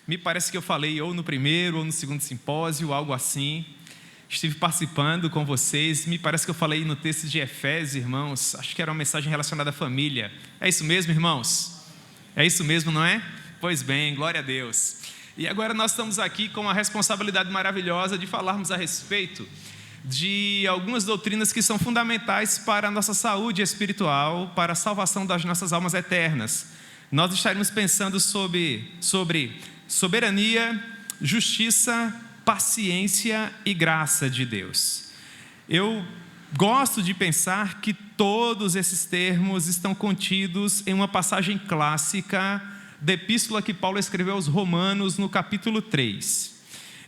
Me parece que eu falei ou no primeiro ou no segundo simpósio, algo assim. Estive participando com vocês. Me parece que eu falei no texto de Efésios, irmãos. Acho que era uma mensagem relacionada à família. É isso mesmo, irmãos? É isso mesmo, não é? Pois bem, glória a Deus. E agora nós estamos aqui com a responsabilidade maravilhosa de falarmos a respeito de algumas doutrinas que são fundamentais para a nossa saúde espiritual, para a salvação das nossas almas eternas. Nós estaremos pensando sobre soberania, justiça, paciência e graça de Deus. Eu gosto de pensar que todos esses termos estão contidos em uma passagem clássica da epístola que Paulo escreveu aos Romanos, no capítulo 3.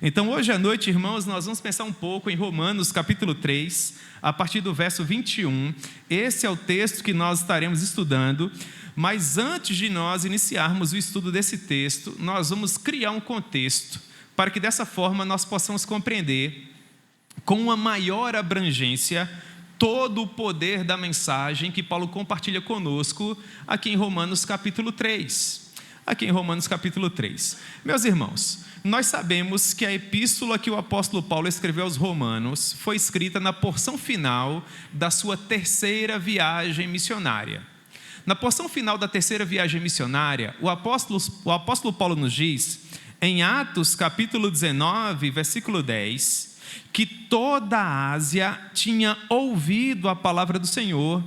Então, hoje à noite, irmãos, nós vamos pensar um pouco em Romanos, capítulo 3, a partir do verso 21. Esse é o texto que nós estaremos estudando, mas antes de nós iniciarmos o estudo desse texto, nós vamos criar um contexto, para que dessa forma nós possamos compreender, com uma maior abrangência, todo o poder da mensagem que Paulo compartilha conosco aqui em Romanos capítulo 3. Aqui em Romanos capítulo 3. Meus irmãos, nós sabemos que a epístola que o apóstolo Paulo escreveu aos Romanos foi escrita na porção final da sua terceira viagem missionária. Na porção final da terceira viagem missionária, o apóstolo Paulo nos diz, em Atos capítulo 19, versículo 10, que toda a Ásia tinha ouvido a palavra do Senhor,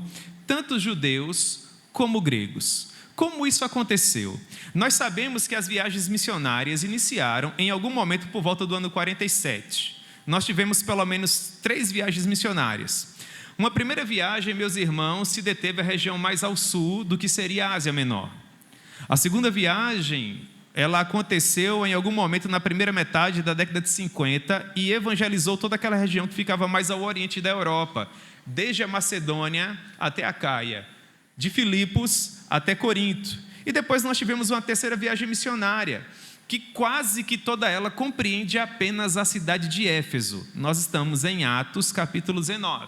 tanto judeus como gregos. Como isso aconteceu? Nós sabemos que as viagens missionárias iniciaram em algum momento por volta do ano 47. Nós tivemos pelo menos 3 viagens missionárias. Uma primeira viagem, meus irmãos, se deteve à região mais ao sul do que seria a Ásia Menor. A segunda viagem, ela aconteceu em algum momento na primeira metade da década de 50 e evangelizou toda aquela região que ficava mais ao oriente da Europa, desde a Macedônia até a Caia, de Filipos até Corinto. E depois nós tivemos uma terceira viagem missionária, que quase que toda ela compreende apenas a cidade de Éfeso. Nós estamos em Atos capítulo 19.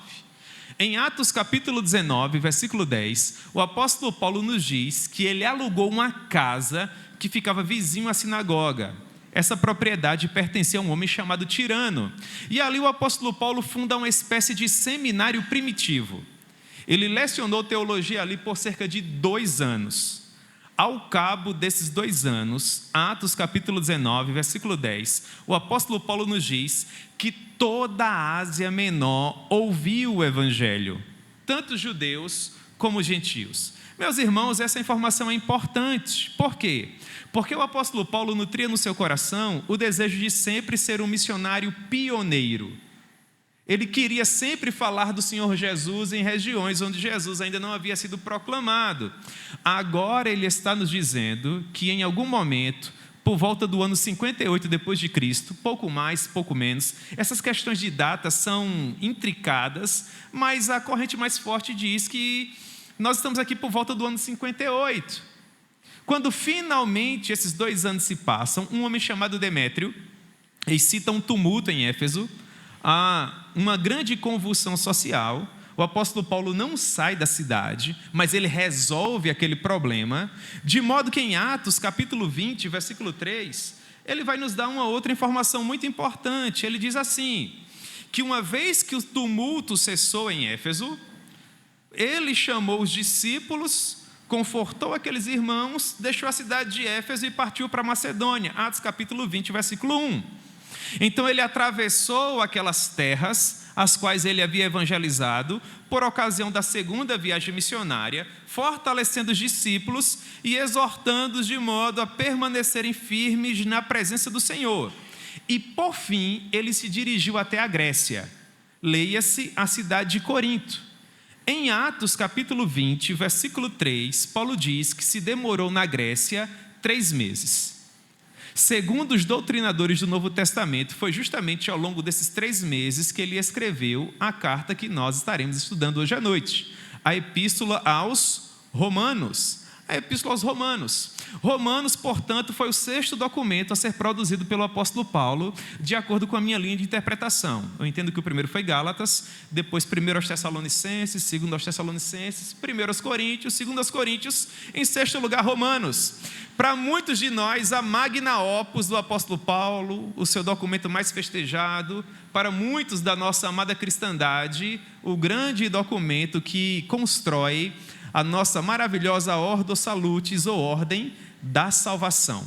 Em Atos capítulo 19, versículo 10, o apóstolo Paulo nos diz que ele alugou uma casa que ficava vizinho à sinagoga. Essa propriedade pertencia a um homem chamado Tirano. E ali o apóstolo Paulo funda uma espécie de seminário primitivo. Ele lecionou teologia ali por cerca de 2 anos. Ao cabo desses 2 anos, Atos capítulo 19, versículo 10, o apóstolo Paulo nos diz que toda a Ásia Menor ouviu o evangelho, tanto judeus como gentios. Meus irmãos, essa informação é importante. Por quê? Porque o apóstolo Paulo nutria no seu coração o desejo de sempre ser um missionário pioneiro. Ele queria sempre falar do Senhor Jesus em regiões onde Jesus ainda não havia sido proclamado. Agora ele está nos dizendo que em algum momento, por volta do ano 58 depois de Cristo, pouco mais, pouco menos, essas questões de data são intricadas, mas a corrente mais forte diz que nós estamos aqui por volta do ano 58. Quando finalmente esses 2 anos se passam, um homem chamado Demétrio excita um tumulto em Éfeso, há uma grande convulsão social. O apóstolo Paulo não sai da cidade, mas ele resolve aquele problema, de modo que em Atos capítulo 20, versículo 3, ele vai nos dar uma outra informação muito importante. Ele diz assim, que uma vez que o tumulto cessou em Éfeso, ele chamou os discípulos, confortou aqueles irmãos, deixou a cidade de Éfeso e partiu para Macedônia. Atos capítulo 20, versículo 1. Então ele atravessou aquelas terras, as quais ele havia evangelizado, por ocasião da segunda viagem missionária, fortalecendo os discípulos e exortando-os de modo a permanecerem firmes na presença do Senhor. E por fim, ele se dirigiu até a Grécia, leia-se a cidade de Corinto. Em Atos capítulo 20, versículo 3, Paulo diz que se demorou na Grécia 3 meses. Segundo os doutrinadores do Novo Testamento, foi justamente ao longo desses 3 meses que ele escreveu a carta que nós estaremos estudando hoje à noite, a Epístola aos Romanos. A A Epístola aos Romanos. Romanos, portanto, foi o 6º documento a ser produzido pelo apóstolo Paulo, de acordo com a minha linha de interpretação. Eu entendo que o primeiro foi Gálatas, depois 1 aos Tessalonicenses, 2 aos Tessalonicenses, 1 aos Coríntios, 2 aos Coríntios, em 6º lugar, Romanos. Para muitos de nós, a magna opus do apóstolo Paulo, o seu documento mais festejado, para muitos da nossa amada cristandade, o grande documento que constrói a nossa maravilhosa Ordo Salutis, ou Ordem da Salvação.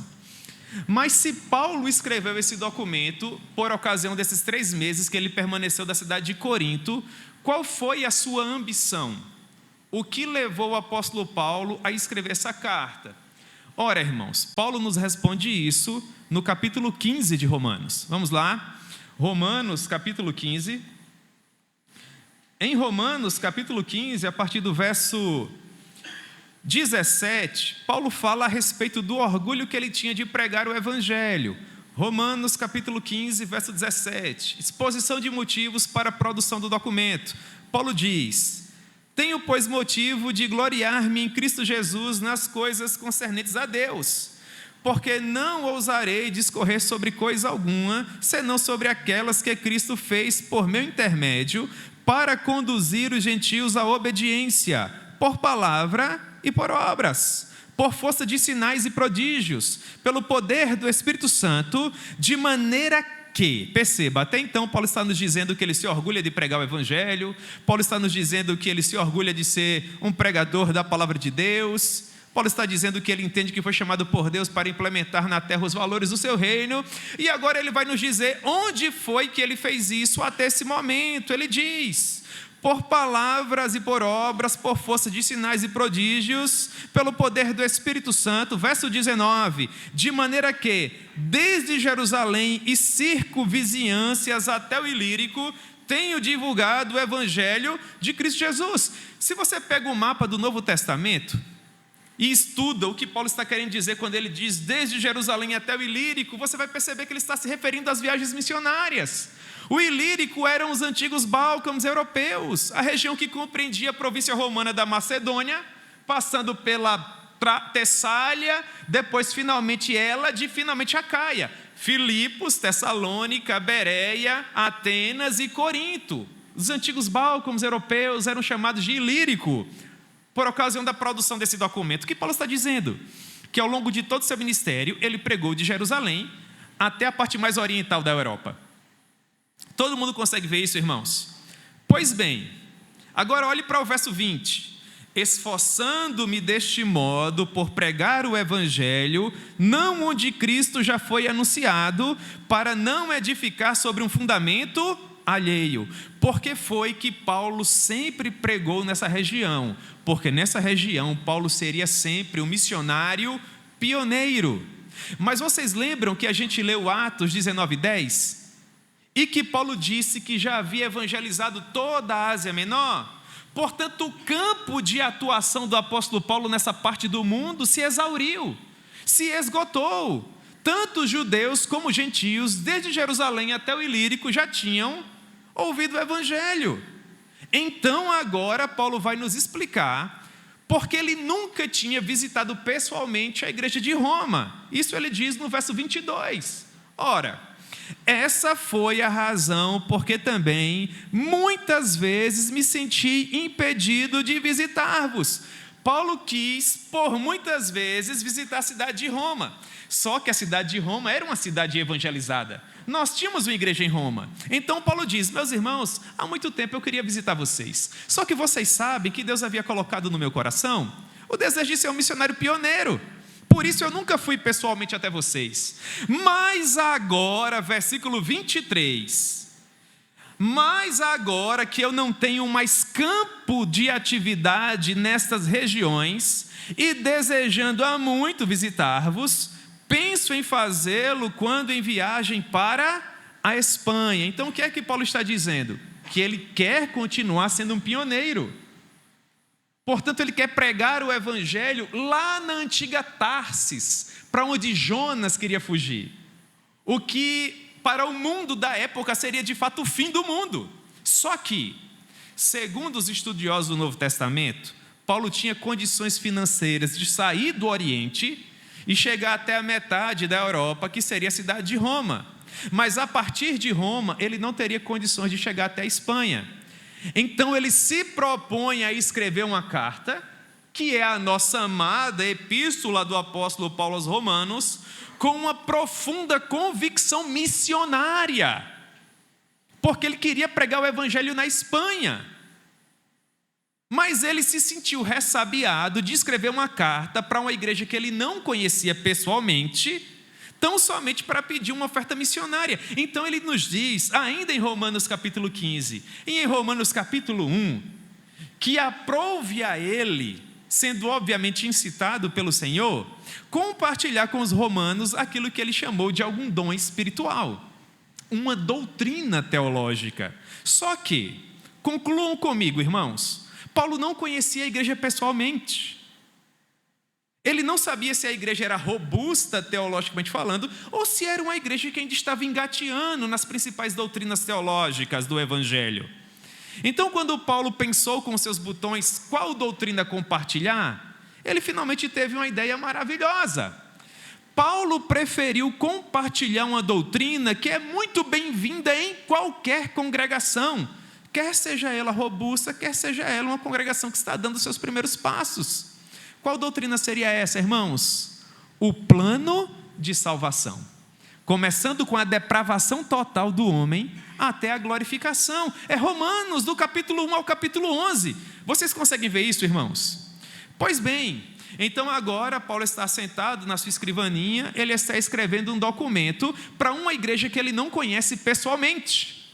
Mas se Paulo escreveu esse documento por ocasião desses 3 meses que ele permaneceu da cidade de Corinto, qual foi a sua ambição? O que levou o apóstolo Paulo a escrever essa carta? Ora, irmãos, Paulo nos responde isso no capítulo 15 de Romanos. Vamos lá, Romanos capítulo 15. Em Romanos capítulo 15, a partir do verso 17, Paulo fala a respeito do orgulho que ele tinha de pregar o Evangelho. Romanos capítulo 15, verso 17, exposição de motivos para a produção do documento. Paulo diz: tenho, pois, motivo de gloriar-me em Cristo Jesus nas coisas concernentes a Deus, porque não ousarei discorrer sobre coisa alguma, senão sobre aquelas que Cristo fez por meu intermédio, para conduzir os gentios à obediência, por palavra e por obras, por força de sinais e prodígios, pelo poder do Espírito Santo, de maneira que, perceba, até então Paulo está nos dizendo que ele se orgulha de pregar o Evangelho, Paulo está nos dizendo que ele se orgulha de ser um pregador da palavra de Deus, Paulo está dizendo que ele entende que foi chamado por Deus para implementar na terra os valores do seu reino, e agora ele vai nos dizer onde foi que ele fez isso até esse momento. Ele diz: por palavras e por obras, por força de sinais e prodígios, pelo poder do Espírito Santo, verso 19, de maneira que, desde Jerusalém e circunvizinhâncias até o Ilírico, tenho divulgado o Evangelho de Cristo Jesus. Se você pega o mapa do Novo Testamento e estuda o que Paulo está querendo dizer quando ele diz desde Jerusalém até o Ilírico, você vai perceber que ele está se referindo às viagens missionárias. O Ilírico eram os antigos Balcãs europeus, a região que compreendia a província romana da Macedônia, passando pela Tessália, depois finalmente a Caia, Filipos, Tessalônica, Bereia, Atenas e Corinto. Os antigos Balcãs europeus eram chamados de Ilírico, por ocasião da produção desse documento. O que Paulo está dizendo? Que ao longo de todo o seu ministério, ele pregou de Jerusalém até a parte mais oriental da Europa. Todo mundo consegue ver isso, irmãos? Pois bem, agora olhe para o verso 20. Esforçando-me deste modo por pregar o Evangelho, não onde Cristo já foi anunciado, para não edificar sobre um fundamento alheio. Porque foi que Paulo sempre pregou nessa região? Porque nessa região Paulo seria sempre um missionário pioneiro. Mas vocês lembram que a gente leu Atos 19:10? E que Paulo disse que já havia evangelizado toda a Ásia Menor? Portanto, o campo de atuação do apóstolo Paulo nessa parte do mundo se exauriu, se esgotou. Tanto judeus como gentios, desde Jerusalém até o Ilírico, já tinham ouvido o Evangelho. Então agora Paulo vai nos explicar porque ele nunca tinha visitado pessoalmente a igreja de Roma. Isso ele diz no verso 22. Ora, essa foi a razão porque também muitas vezes me senti impedido de visitar-vos. Paulo quis, por muitas vezes, visitar a cidade de Roma. Só que a cidade de Roma era uma cidade evangelizada. Nós tínhamos uma igreja em Roma. Então Paulo diz: meus irmãos, há muito tempo eu queria visitar vocês. Só que vocês sabem que Deus havia colocado no meu coração o desejo de ser um missionário pioneiro. Por isso eu nunca fui pessoalmente até vocês. Mas agora, versículo 23... Mas agora que eu não tenho mais campo de atividade nestas regiões, e desejando há muito visitar-vos, penso em fazê-lo quando em viagem para a Espanha. Então o que é que Paulo está dizendo? Que ele quer continuar sendo um pioneiro. Portanto, ele quer pregar o Evangelho lá na antiga Tarsis, para onde Jonas queria fugir. O que para o mundo da época seria de fato o fim do mundo. Só que, segundo os estudiosos do Novo Testamento, Paulo tinha condições financeiras de sair do Oriente e chegar até a metade da Europa, que seria a cidade de Roma. Mas a partir de Roma, ele não teria condições de chegar até a Espanha. Então ele se propõe a escrever uma carta, que é a nossa amada epístola do apóstolo Paulo aos Romanos, com uma profunda convicção missionária, porque ele queria pregar o evangelho na Espanha. Mas ele se sentiu ressabiado de escrever uma carta para uma igreja que ele não conhecia pessoalmente, tão somente para pedir uma oferta missionária. Então ele nos diz, ainda em Romanos capítulo 15, e em Romanos capítulo 1, que aprouve a ele, sendo obviamente incitado pelo Senhor, compartilhar com os romanos aquilo que ele chamou de algum dom espiritual, uma doutrina teológica. Só que, concluam comigo, irmãos, Paulo não conhecia a igreja pessoalmente. Ele não sabia se a igreja era robusta teologicamente falando, ou se era uma igreja que ainda estava engateando nas principais doutrinas teológicas do evangelho. Então, quando Paulo pensou com seus botões qual doutrina compartilhar, ele finalmente teve uma ideia maravilhosa. Paulo preferiu compartilhar uma doutrina que é muito bem-vinda em qualquer congregação, quer seja ela robusta, quer seja ela uma congregação que está dando os seus primeiros passos. Qual doutrina seria essa, irmãos? O plano de salvação, começando com a depravação total do homem até a glorificação. É Romanos, do capítulo 1 ao capítulo 11. Vocês conseguem ver isso, irmãos? Pois bem, então agora Paulo está sentado na sua escrivaninha, ele está escrevendo um documento para uma igreja que ele não conhece pessoalmente.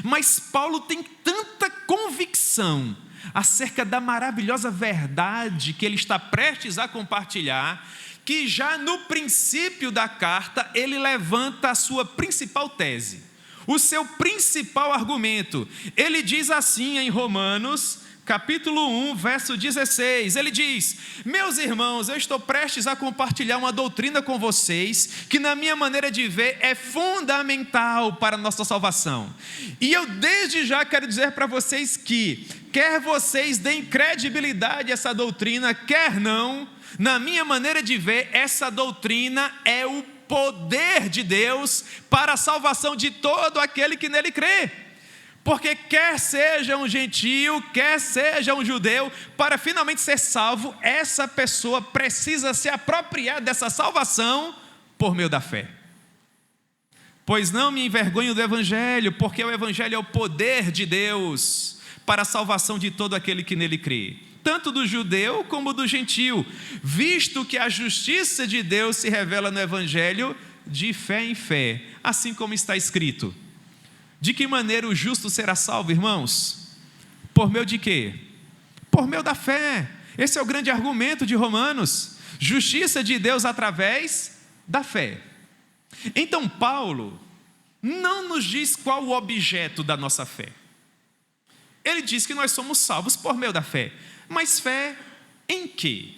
Mas Paulo tem tanta convicção acerca da maravilhosa verdade que ele está prestes a compartilhar, que já no princípio da carta ele levanta a sua principal tese, o seu principal argumento. Ele diz assim em Romanos capítulo 1, verso 16, ele diz: meus irmãos, eu estou prestes a compartilhar uma doutrina com vocês, que na minha maneira de ver é fundamental para a nossa salvação. E eu desde já quero dizer para vocês que, quer vocês deem credibilidade a essa doutrina, quer não, na minha maneira de ver, essa doutrina é o poder de Deus para a salvação de todo aquele que nele crê. Porque quer seja um gentio, quer seja um judeu, para finalmente ser salvo, essa pessoa precisa se apropriar dessa salvação por meio da fé. Pois não me envergonho do evangelho, porque o evangelho é o poder de Deus para a salvação de todo aquele que nele crê, tanto do judeu como do gentio, visto que a justiça de Deus se revela no evangelho de fé em fé, assim como está escrito. De que maneira o justo será salvo, irmãos? Por meio de quê? Por meio da fé. Esse é o grande argumento de Romanos. Justiça de Deus através da fé. Então Paulo não nos diz qual o objeto da nossa fé. Ele diz que nós somos salvos por meio da fé. Mas fé em quê?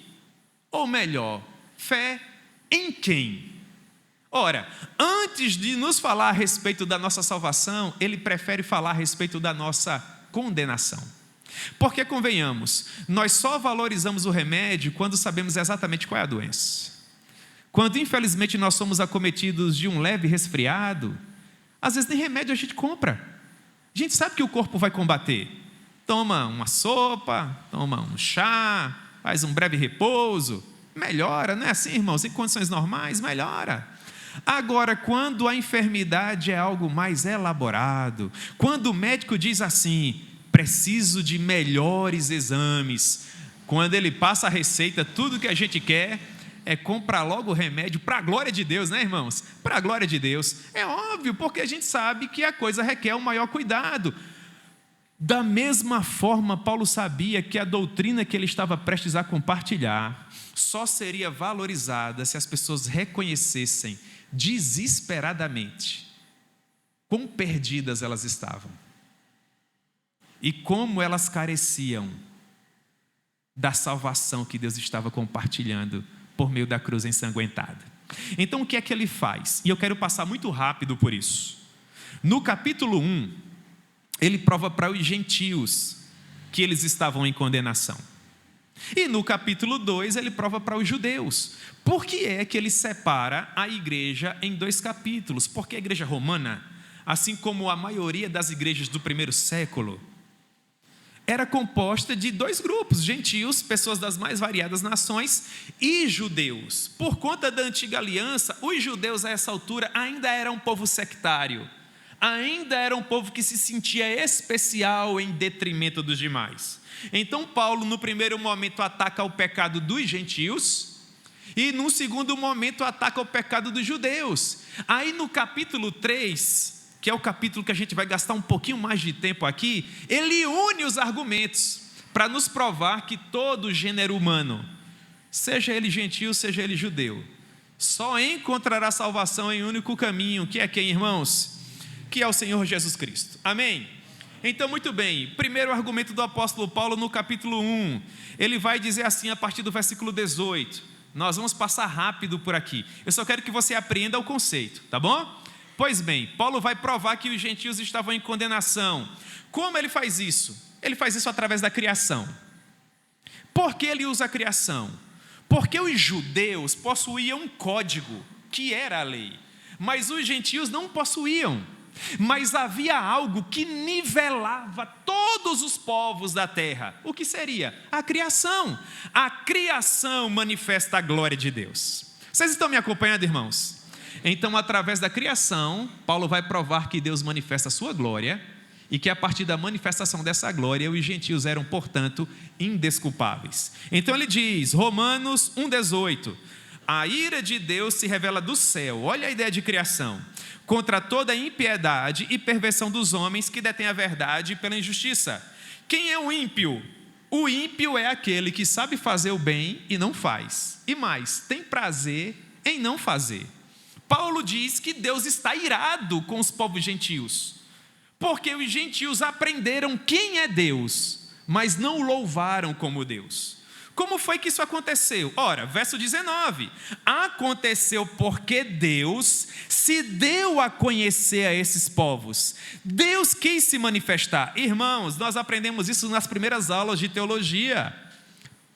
Ou melhor, fé em quem? Ora, antes de nos falar a respeito da nossa salvação, ele prefere falar a respeito da nossa condenação. Porque, convenhamos, nós só valorizamos o remédio quando sabemos exatamente qual é a doença. Quando, infelizmente, nós somos acometidos de um leve resfriado, às vezes nem remédio a gente compra. A gente sabe que o corpo vai combater. Toma uma sopa, toma um chá, faz um breve repouso, melhora, não é assim, irmãos? Em condições normais, melhora. Agora, quando a enfermidade é algo mais elaborado, quando o médico diz assim, preciso de melhores exames, quando ele passa a receita, tudo que a gente quer é comprar logo o remédio para a glória de Deus, né, irmãos? Para a glória de Deus. É óbvio, porque a gente sabe que a coisa requer um maior cuidado. Da mesma forma, Paulo sabia que a doutrina que ele estava prestes a compartilhar só seria valorizada se as pessoas reconhecessem desesperadamente quão perdidas elas estavam e como elas careciam da salvação que Deus estava compartilhando por meio da cruz ensanguentada. Então o que é que ele faz? E eu quero passar muito rápido por isso. No capítulo 1, ele prova para os gentios que eles estavam em condenação. E no capítulo 2 ele prova para os judeus. Por que é que ele separa a igreja em 2 capítulos? Porque a igreja romana, assim como a maioria das igrejas do primeiro século, era composta de 2 grupos: gentios, pessoas das mais variadas nações, e judeus. Por conta da antiga aliança, os judeus a essa altura ainda eram um povo sectário, ainda era um povo que se sentia especial em detrimento dos demais. Então Paulo, no primeiro momento, ataca o pecado dos gentios, e no segundo momento ataca o pecado dos judeus. Aí no capítulo 3, que é o capítulo que a gente vai gastar um pouquinho mais de tempo aqui, ele une os argumentos para nos provar que todo gênero humano, seja ele gentio, seja ele judeu, só encontrará salvação em um único caminho, que é quem, irmãos? Que é o Senhor Jesus Cristo. Amém? Então, muito bem, primeiro argumento do apóstolo Paulo no capítulo 1, ele vai dizer assim a partir do versículo 18, nós vamos passar rápido por aqui, eu só quero que você aprenda o conceito, tá bom? Pois bem, Paulo vai provar que os gentios estavam em condenação. Como ele faz isso? Ele faz isso através da criação. Por que ele usa a criação? Porque os judeus possuíam um código, que era a lei, mas os gentios não possuíam. Mas havia algo que nivelava todos os povos da terra. O que seria? A criação. A criação manifesta a glória de Deus. Vocês estão me acompanhando, irmãos? Então, através da criação, Paulo vai provar que Deus manifesta a sua glória e que a partir da manifestação dessa glória, os gentios eram, portanto, indesculpáveis. Então ele diz, Romanos 1,18, a ira de Deus se revela do céu, olha a ideia de criação, contra toda a impiedade e perversão dos homens que detêm a verdade pela injustiça. Quem é o ímpio? O ímpio é aquele que sabe fazer o bem e não faz, e mais, tem prazer em não fazer. Paulo diz que Deus está irado com os povos gentios, porque os gentios aprenderam quem é Deus, mas não o louvaram como Deus. Como foi que isso aconteceu? Ora, verso 19, aconteceu porque Deus se deu a conhecer a esses povos, Deus quis se manifestar. Irmãos, nós aprendemos isso nas primeiras aulas de teologia.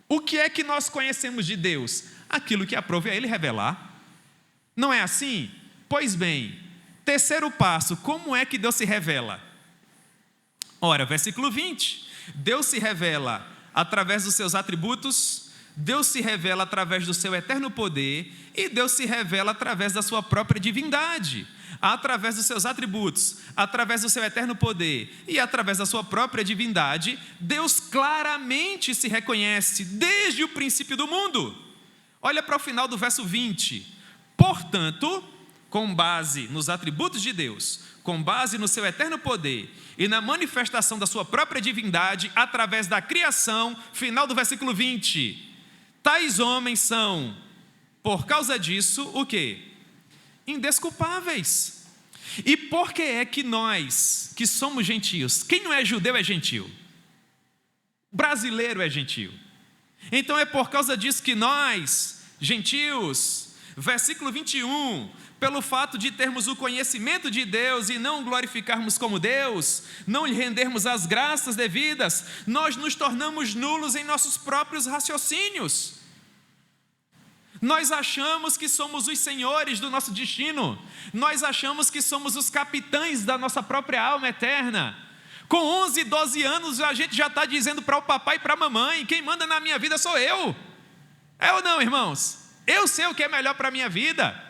O que é que nós conhecemos de Deus? Aquilo que aprove a Ele revelar. Não é assim? Pois bem, terceiro passo, como é que Deus se revela? Ora, versículo 20, Deus se revela através dos seus atributos, Deus se revela através do seu eterno poder e Deus se revela através da sua própria divindade, através dos seus atributos, através do seu eterno poder e através da sua própria divindade, Deus claramente se reconhece desde o princípio do mundo. Olha para o final do verso 20, portanto, com base nos atributos de Deus, com base no seu eterno poder e na manifestação da sua própria divindade, através da criação, final do versículo 20, tais homens são, por causa disso, o quê? Indesculpáveis. E por que é que nós, que somos gentios, quem não é judeu é gentio, brasileiro é gentio, então é por causa disso que nós, gentios, versículo 21, pelo fato de termos o conhecimento de Deus e não glorificarmos como Deus, não lhe rendermos as graças devidas, nós nos tornamos nulos em nossos próprios raciocínios. Nós achamos que somos os senhores do nosso destino, nós achamos que somos os capitães da nossa própria alma eterna. Com 11, 12 anos a gente já está dizendo para o papai e para a mamãe, quem manda na minha vida sou eu. É ou não, irmãos? Eu sei o que é melhor para a minha vida.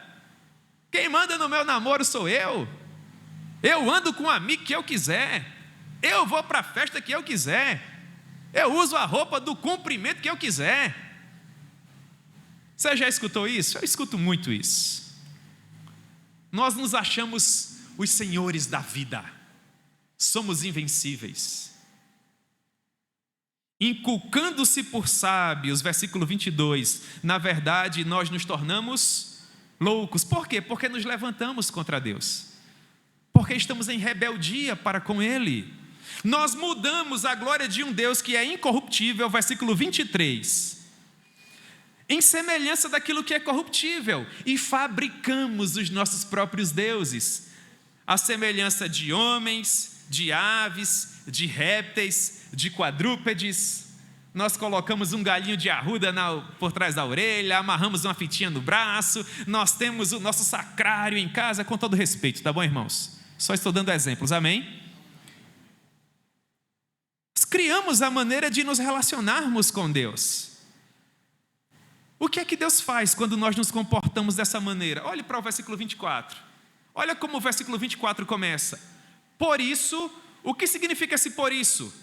Quem manda no meu namoro sou eu. Eu ando com o amigo que eu quiser. Eu vou para a festa que eu quiser. Eu uso a roupa do comprimento que eu quiser. Você já escutou isso? Eu escuto muito isso. Nós nos achamos os senhores da vida. Somos invencíveis. Inculcando-se por sábios, versículo 22, na verdade nós nos tornamos loucos. Por quê? Porque nos levantamos contra Deus, porque estamos em rebeldia para com Ele. Nós mudamos a glória de um Deus que é incorruptível, versículo 23, em semelhança daquilo que é corruptível, e fabricamos os nossos próprios deuses, a semelhança de homens, de aves, de répteis, de quadrúpedes. nós colocamos um galinho de arruda por trás da orelha, amarramos uma fitinha no braço, nós temos o nosso sacrário em casa, com todo respeito, tá bom, irmãos? Só estou dando exemplos, amém? Criamos a maneira de nos relacionarmos com Deus. O que é que Deus faz quando nós nos comportamos dessa maneira? Olhe para o versículo 24. Olha como o versículo 24 começa. Por isso, o que significa esse por isso?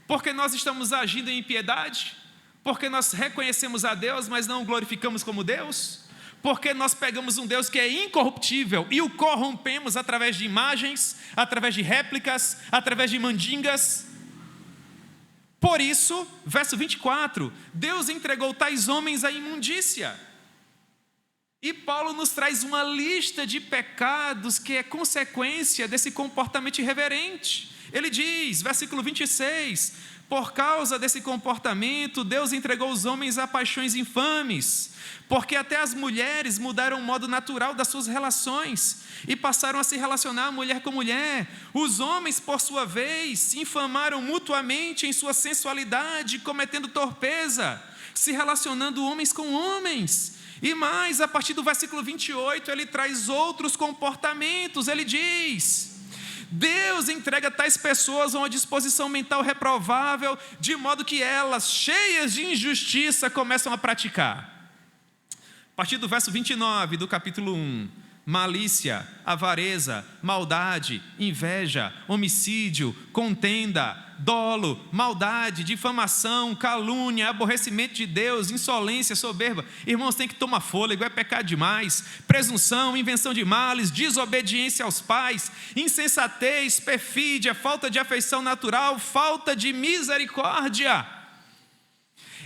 Porque nós estamos agindo em impiedade? Porque nós reconhecemos a Deus, mas não o glorificamos como Deus? Porque nós pegamos um Deus que é incorruptível e o corrompemos através de imagens, através de réplicas, através de mandingas? Por isso, verso 24, Deus entregou tais homens à imundícia. E Paulo nos traz uma lista de pecados que é consequência desse comportamento irreverente. Ele diz, versículo 26, por causa desse comportamento, Deus entregou os homens a paixões infames, porque até as mulheres mudaram o modo natural das suas relações e passaram a se relacionar mulher com mulher. Os homens, por sua vez, se infamaram mutuamente em sua sensualidade, cometendo torpeza, se relacionando homens com homens. E mais, a partir do versículo 28, ele traz outros comportamentos. Ele diz: Deus entrega tais pessoas a uma disposição mental reprovável, de modo que elas, cheias de injustiça, começam a praticar. A partir do verso 29 do capítulo 1, malícia, avareza, maldade, inveja, homicídio, contenda, dolo, maldade, difamação, calúnia, aborrecimento de Deus, insolência, soberba. Irmãos, tem que tomar fôlego, é pecado demais. Presunção, invenção de males, desobediência aos pais, insensatez, perfídia, falta de afeição natural, falta de misericórdia.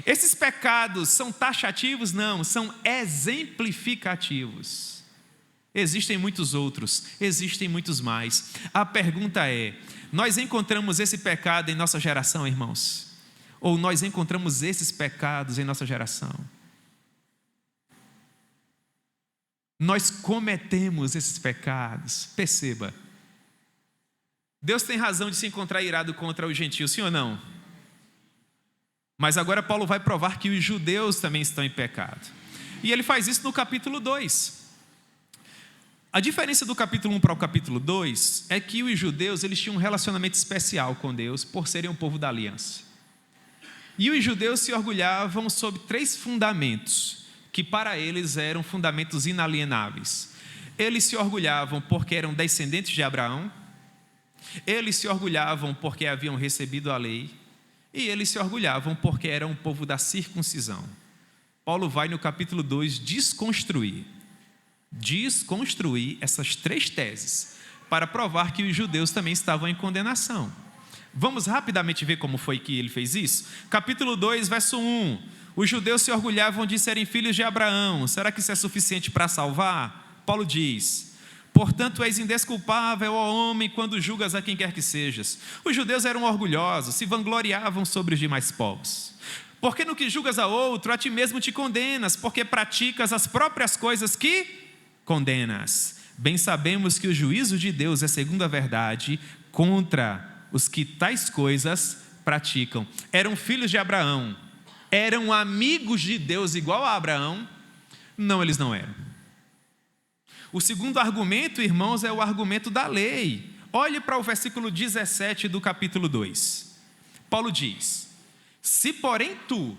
Esses pecados são taxativos? Não, são exemplificativos. Existem muitos outros, existem muitos mais. A pergunta é: nós encontramos esse pecado em nossa geração, irmãos? Ou nós encontramos esses pecados em nossa geração? Nós cometemos esses pecados. Perceba, Deus tem razão de se encontrar irado contra os gentios, sim ou não? Mas agora Paulo vai provar que os judeus também estão em pecado. E ele faz isso no capítulo 2. A diferença do capítulo 1 para o capítulo 2 é que os judeus eles tinham um relacionamento especial com Deus por serem um povo da aliança. E os judeus se orgulhavam sobre 3 fundamentos, que para eles eram fundamentos inalienáveis. Eles se orgulhavam porque eram descendentes de Abraão, eles se orgulhavam porque haviam recebido a lei, e eles se orgulhavam porque eram um povo da circuncisão. Paulo vai no capítulo 2 desconstruir essas 3 teses, para provar que os judeus também estavam em condenação. Vamos rapidamente ver como foi que ele fez isso? Capítulo 2, verso 1. Os judeus se orgulhavam de serem filhos de Abraão. Será que isso é suficiente para salvar? Paulo diz: portanto, és indesculpável, ó homem, quando julgas a quem quer que sejas. Os judeus eram orgulhosos, se vangloriavam sobre os demais povos. Porque no que julgas a outro, a ti mesmo te condenas, porque praticas as próprias coisas que condenas. Bem sabemos que o juízo de Deus é segundo a verdade contra os que tais coisas praticam. Eram filhos de Abraão, eram amigos de Deus igual a Abraão? Não, eles não eram. O segundo argumento, irmãos, é o argumento da lei. Olhe para o versículo 17 do capítulo 2. Paulo diz: se porém tu,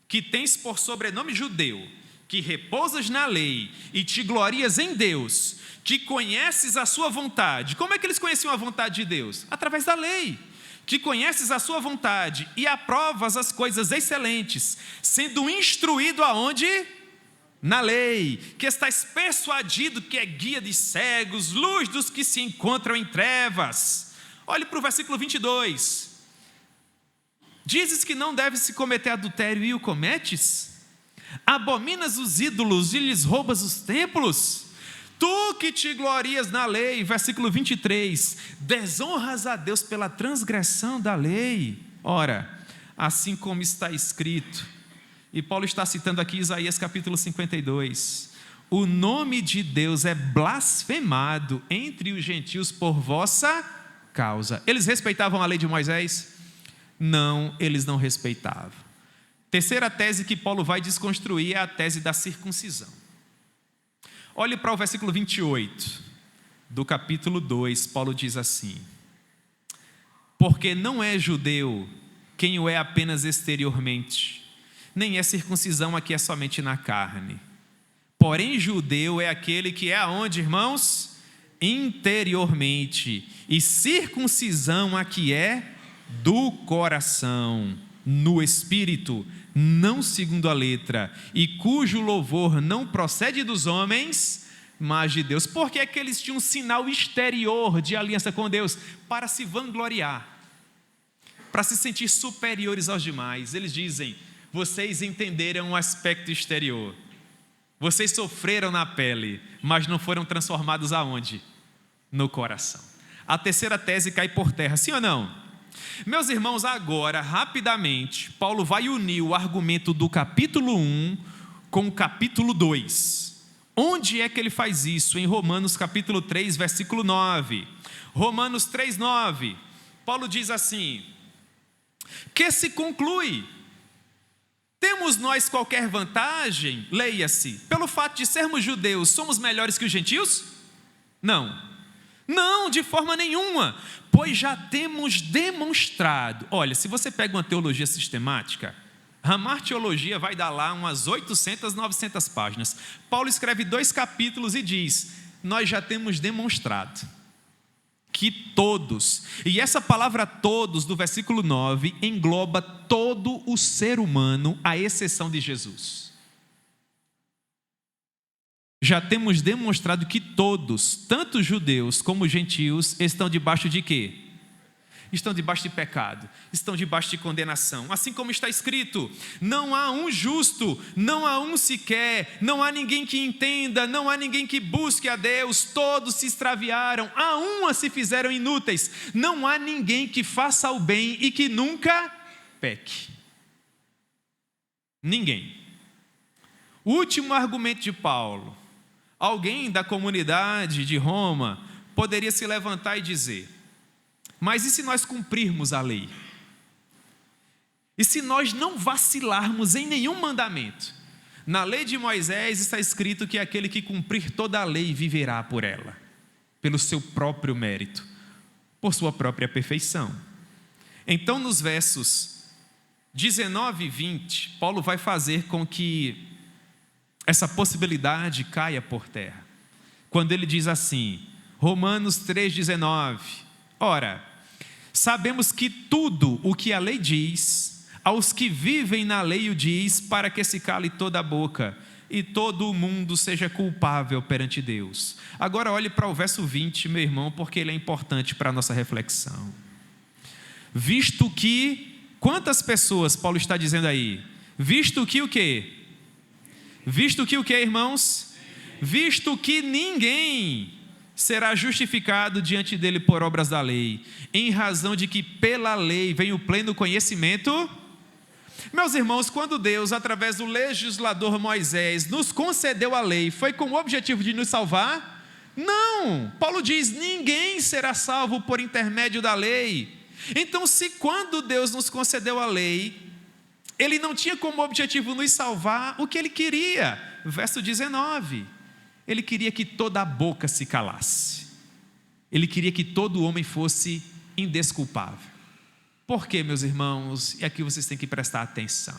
que tens por sobrenome judeu, que repousas na lei e te glorias em Deus, que conheces a sua vontade. Como é que eles conheciam a vontade de Deus? Através da lei. Que conheces a sua vontade e aprovas as coisas excelentes, sendo instruído aonde? Na lei. Que estás persuadido que é guia de cegos, luz dos que se encontram em trevas. Olhe para o versículo 22. Dizes que não deve se cometer adultério e o cometes? Abominas os ídolos e lhes roubas os templos? Tu que te glorias na lei, versículo 23, desonras a Deus pela transgressão da lei. Ora, assim como está escrito, e Paulo está citando aqui Isaías capítulo 52, o nome de Deus é blasfemado entre os gentios por vossa causa. Eles respeitavam a lei de Moisés? Não, eles não respeitavam. Terceira tese que Paulo vai desconstruir é a tese da circuncisão. Olhe para o versículo 28 do capítulo 2, Paulo diz assim: porque não é judeu quem o é apenas exteriormente, nem é circuncisão a que é somente na carne. Porém, judeu é aquele que é aonde, irmãos? Interiormente. E circuncisão a que é do coração, no espírito, não segundo a letra, e cujo louvor não procede dos homens, mas de Deus. Porque é que eles tinham um sinal exterior de aliança com Deus? Para se vangloriar, para se sentir superiores aos demais. Eles dizem: vocês entenderam o aspecto exterior, vocês sofreram na pele, mas não foram transformados aonde? No coração. A terceira tese cai por terra, sim ou não? Meus irmãos, agora, rapidamente, Paulo vai unir o argumento do capítulo 1 com o capítulo 2. Onde é que ele faz isso? Em Romanos capítulo 3, versículo 9. Romanos 3, 9. Paulo diz assim: que se conclui? Temos nós qualquer vantagem? Leia-se, pelo fato de sermos judeus, somos melhores que os gentios? Não. Não, de forma nenhuma, pois já temos demonstrado. Olha, se você pega uma teologia sistemática, Ramar Teologia vai dar lá umas 800, 900 páginas. Paulo escreve 2 capítulos e diz: nós já temos demonstrado que todos, e essa palavra todos do versículo 9 engloba todo o ser humano, à exceção de Jesus. Já temos demonstrado que todos, tanto judeus como gentios, estão debaixo de quê? Estão debaixo de pecado, estão debaixo de condenação. Assim como está escrito: não há um justo, não há um sequer, não há ninguém que entenda, não há ninguém que busque a Deus, todos se extraviaram, a uma se fizeram inúteis, não há ninguém que faça o bem e que nunca peque. Ninguém. O último argumento de Paulo. Alguém da comunidade de Roma poderia se levantar e dizer: mas e se nós cumprirmos a lei? E se nós não vacilarmos em nenhum mandamento? Na lei de Moisés está escrito que aquele que cumprir toda a lei viverá por ela, pelo seu próprio mérito, por sua própria perfeição. Então, nos versos 19 e 20, Paulo vai fazer com que essa possibilidade caia por terra, quando ele diz assim, Romanos 3,19: ora, sabemos que tudo o que a lei diz, aos que vivem na lei o diz, para que se cale toda a boca, e todo o mundo seja culpável perante Deus. Agora olhe para o verso 20, meu irmão, porque ele é importante para a nossa reflexão. Visto que, quantas pessoas Paulo está dizendo aí? Visto que o quê? Visto que o quê, irmãos? Visto que ninguém será justificado diante dele por obras da lei, em razão de que pela lei vem o pleno conhecimento. Meus irmãos, quando Deus, através do legislador Moisés, nos concedeu a lei, foi com o objetivo de nos salvar? Não! Paulo diz: ninguém será salvo por intermédio da lei. Então, se quando Deus nos concedeu a lei, Ele não tinha como objetivo nos salvar, o que Ele queria? Verso 19, Ele queria que toda a boca se calasse. Ele queria que todo homem fosse indesculpável. Por quê, meus irmãos? E aqui vocês têm que prestar atenção.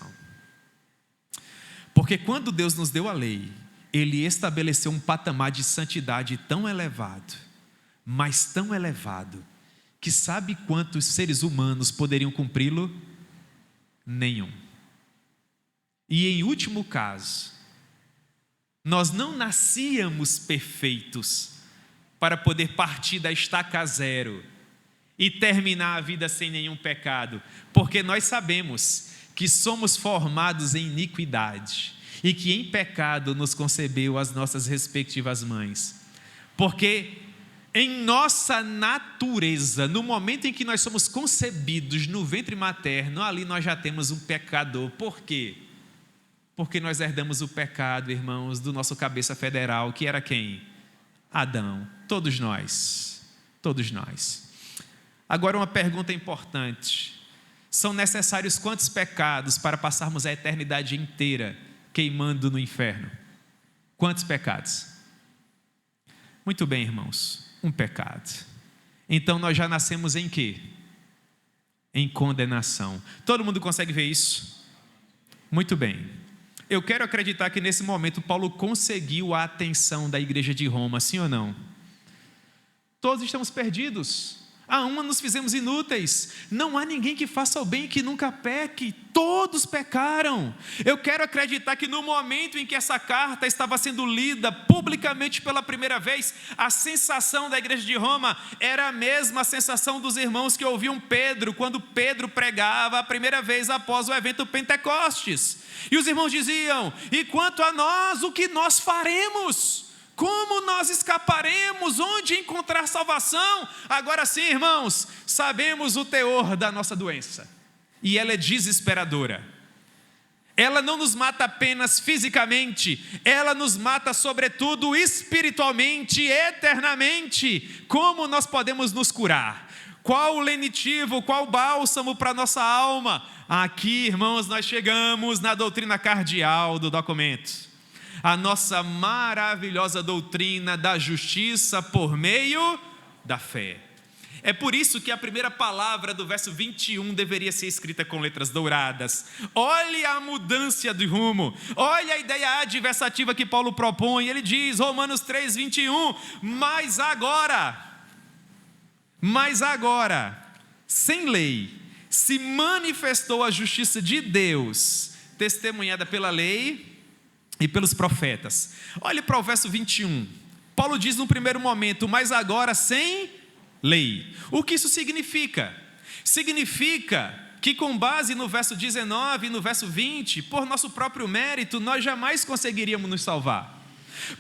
Porque quando Deus nos deu a lei, Ele estabeleceu um patamar de santidade tão elevado, mas tão elevado, que sabe quantos seres humanos poderiam cumpri-lo? Nenhum. E em último caso, nós não nascíamos perfeitos para poder partir da estaca zero e terminar a vida sem nenhum pecado, porque nós sabemos que somos formados em iniquidade e que em pecado nos concebeu as nossas respectivas mães. Porque em nossa natureza, no momento em que nós somos concebidos no ventre materno, ali nós já temos um pecador. Por quê? Porque nós herdamos o pecado, irmãos, do nosso cabeça federal, que era quem? Adão. Todos nós. Todos nós. Agora uma pergunta importante. São necessários quantos pecados para passarmos a eternidade inteira queimando no inferno? Quantos pecados? Muito bem, irmãos, um pecado. Então nós já nascemos em quê? Em condenação. Todo mundo consegue ver isso? Muito bem. Eu quero acreditar que nesse momento Paulo conseguiu a atenção da igreja de Roma, sim ou não? Todos estamos perdidos. A uma nos fizemos inúteis. Não há ninguém que faça o bem e que nunca peque. Todos pecaram. Eu quero acreditar que no momento em que essa carta estava sendo lida publicamente pela primeira vez, a sensação da igreja de Roma era a mesma sensação dos irmãos que ouviam Pedro, quando Pedro pregava a primeira vez após o evento Pentecostes. E os irmãos diziam: e quanto a nós, o que nós faremos? Como nós escaparemos? Onde encontrar salvação? Agora sim, irmãos, sabemos o teor da nossa doença. E ela é desesperadora. Ela não nos mata apenas fisicamente, ela nos mata sobretudo espiritualmente, eternamente. Como nós podemos nos curar? Qual o lenitivo, qual o bálsamo para a nossa alma? Aqui, irmãos, nós chegamos na doutrina cardeal do documento. A nossa maravilhosa doutrina da justiça por meio da fé. É por isso que a primeira palavra do verso 21 deveria ser escrita com letras douradas. Olhe a mudança de rumo, olhe a ideia adversativa que Paulo propõe. Ele diz, Romanos 3:21, mas agora, sem lei, se manifestou a justiça de Deus, testemunhada pela lei e pelos profetas. Olhe para o verso 21. Paulo diz no primeiro momento, mas agora sem lei. O que isso significa? Significa que com base no verso 19 e no verso 20, por nosso próprio mérito, nós jamais conseguiríamos nos salvar.